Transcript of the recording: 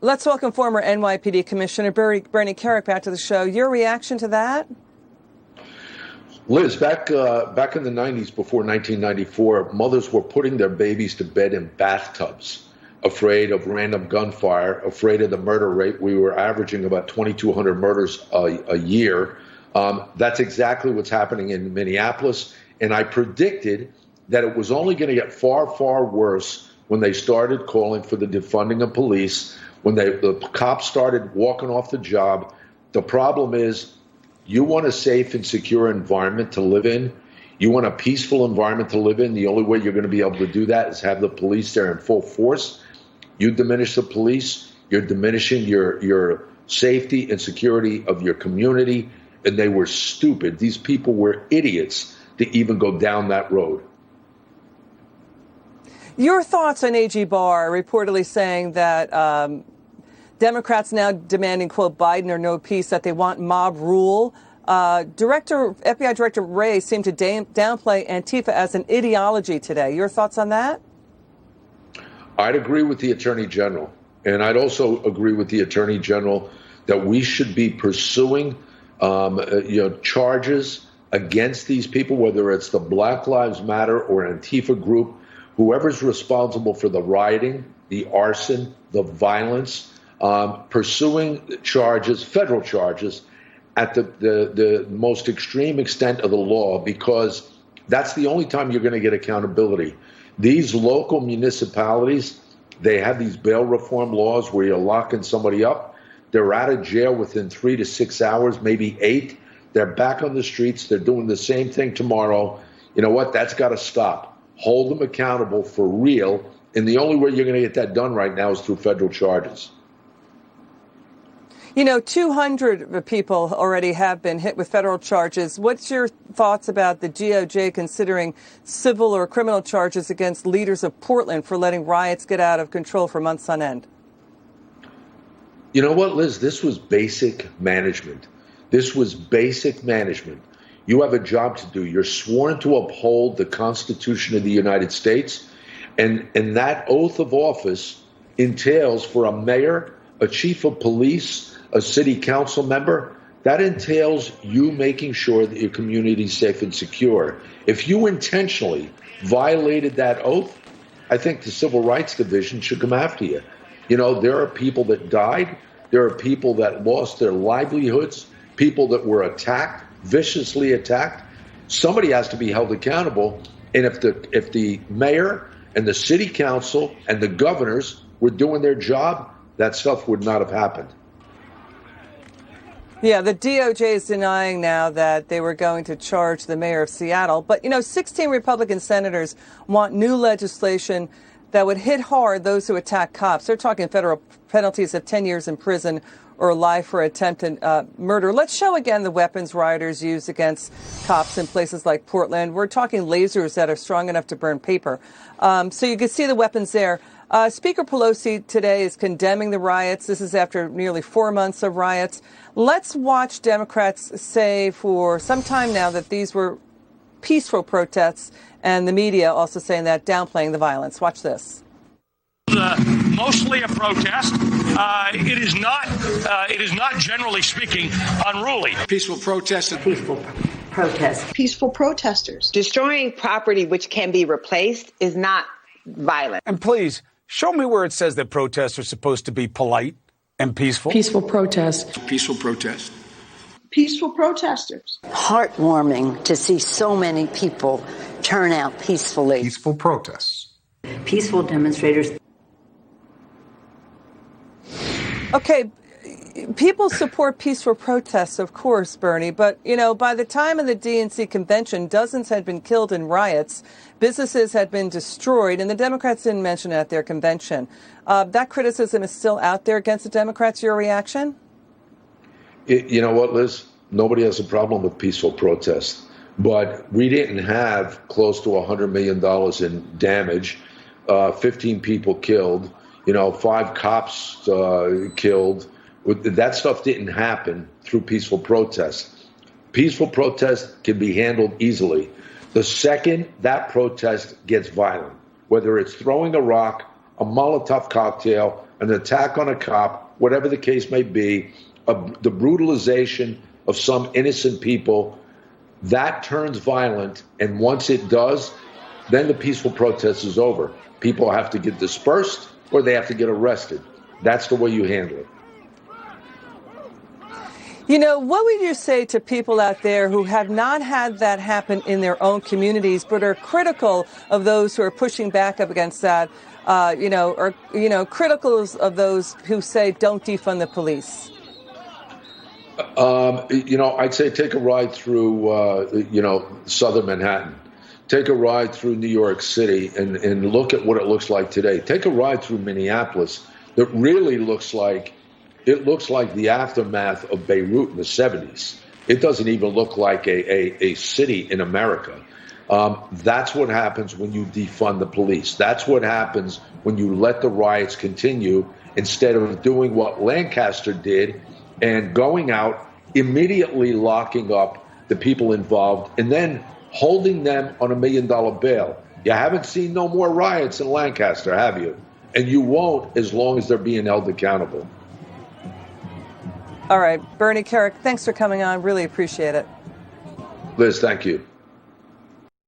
Let's welcome former NYPD Commissioner Bernie Kerik back to the show. Your reaction to that? Liz, back in the 90s, before 1994, mothers were putting their babies to bed in bathtubs, afraid of random gunfire, afraid of the murder rate. We were averaging about 2,200 murders a year. That's exactly what's happening in Minneapolis. And I predicted that it was only going to get far, far worse when they started calling for the defunding of police, when the cops started walking off the job. The problem is, you want a safe and secure environment to live in. You want a peaceful environment to live in. The only way you're going to be able to do that is have the police there in full force. You diminish the police, you're diminishing your safety and security of your community. And they were stupid. These people were idiots to even go down that road. Your thoughts on AG Barr reportedly saying that Democrats now demanding, quote, Biden or no peace, that they want mob rule. FBI Director Wray seemed to downplay Antifa as an ideology today. Your thoughts on that? I'd agree with the Attorney General. And I'd also agree with the Attorney General that we should be pursuing charges against these people, whether it's the Black Lives Matter or Antifa group, whoever's responsible for the rioting, the arson, the violence, pursuing charges, federal charges, at the most extreme extent of the law, because that's the only time you're going to get accountability. These local municipalities, they have these bail reform laws where you're locking somebody up. They're out of jail within 3 to 6 hours, maybe 8. They're back on the streets. They're doing the same thing tomorrow. You know what? That's got to stop. Hold them accountable for real. And the only way you're going to get that done right now is through federal charges. 200 people already have been hit with federal charges. What's your thoughts about the DOJ considering civil or criminal charges against leaders of Portland for letting riots get out of control for months on end? You know what, Liz? This was basic management. This was basic management. You have a job to do. You're sworn to uphold the Constitution of the United States. And that oath of office entails for a mayor, a chief of police, a city council member, that entails you making sure that your community is safe and secure. If you intentionally violated that oath, I think the Civil Rights Division should come after you. There are people that died. There are people that lost their livelihoods, people that were attacked, viciously attacked. Somebody has to be held accountable. And if the mayor and the city council and the governors were doing their job, that stuff would not have happened. Yeah, the DOJ is denying now that they were going to charge the mayor of Seattle. But, 16 Republican senators want new legislation that would hit hard those who attack cops. They're talking federal penalties of 10 years in prison or life for attempted murder. Let's show again the weapons rioters used against cops in places like Portland. We're talking lasers that are strong enough to burn paper. So you can see the weapons there. Speaker Pelosi today is condemning the riots. This is after nearly 4 months of riots. Let's watch Democrats say for some time now that these were peaceful protests, and the media also saying that, downplaying the violence. Watch this. Mostly a protest. It is not, generally speaking, unruly. Peaceful protest. Peaceful protest. Peaceful protesters. Destroying property which can be replaced is not violent. And please, show me where it says that protests are supposed to be polite and peaceful. Peaceful protest. Peaceful protest. Peaceful protesters. Heartwarming to see so many people turn out peacefully. Peaceful protests. Peaceful demonstrators. Okay, people support peaceful protests, of course, Bernie, but, by the time of the DNC convention, dozens had been killed in riots, businesses had been destroyed, and the Democrats didn't mention it at their convention. That criticism is still out there against the Democrats. Your reaction? You know what, Liz? Nobody has a problem with peaceful protests, but we didn't have close to $100 million in damage, 15 people killed, 5 cops killed. That stuff didn't happen through peaceful protests. Peaceful protests can be handled easily. The second that protest gets violent, whether it's throwing a rock, a Molotov cocktail, an attack on a cop, whatever the case may be, the brutalization of some innocent people, that turns violent. And once it does, then the peaceful protest is over. People have to get dispersed or they have to get arrested. That's the way you handle it. You know, what would you say to people out there who have not had that happen in their own communities, but are critical of those who are pushing back up against that, critical of those who say don't defund the police? I'd say take a ride through, southern Manhattan. Take a ride through New York City and look at what it looks like today. Take a ride through Minneapolis. That really looks like the aftermath of Beirut in the 70s. It doesn't even look like a city in America. That's what happens when you defund the police. That's what happens when you let the riots continue instead of doing what Lancaster did and going out, immediately locking up the people involved and then holding them on $1 million bail. You haven't seen no more riots in Lancaster, have you? And you won't as long as they're being held accountable. All right. Bernie, Kerik, thanks for coming on. Really appreciate it. Liz, thank you.